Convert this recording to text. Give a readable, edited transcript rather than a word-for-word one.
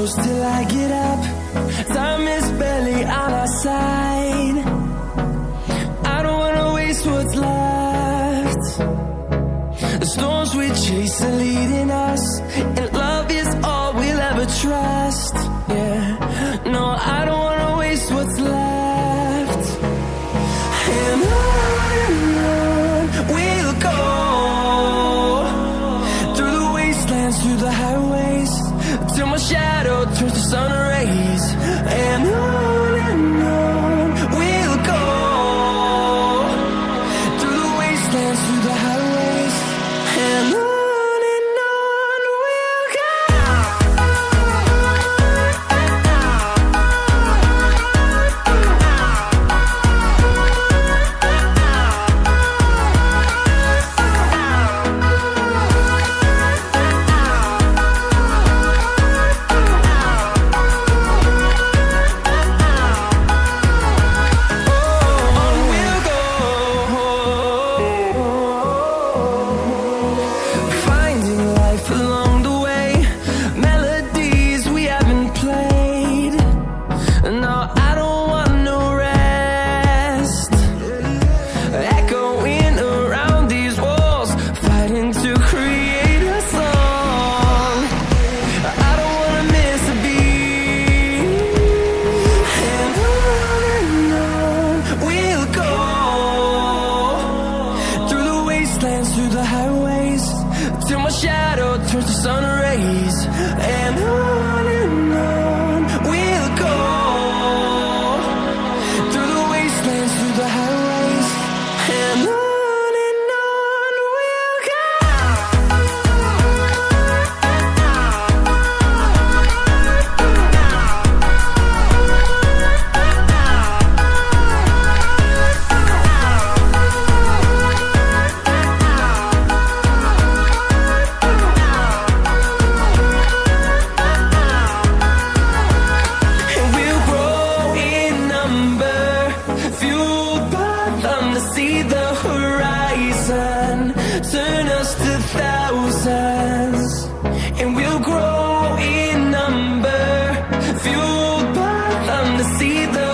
close till I get up. Time is barely on our side. I don't wanna waste what's left. The storms we chase are leading us, and love is all we'll ever trust. Yeah, no, I don't wanna waste what's left. And on we'll go, through the wastelands, through the highways, till my shadow turns to sun rays. And on we'll go, through the wastelands, through the highways, and on we'll go. Through the highways, till my shadow turns to sun rays. And on we'll go, through the wastelands, through the highways, and on we'll go. See the horizon, turn us to thousands, and we'll grow in number, fueled by them to see the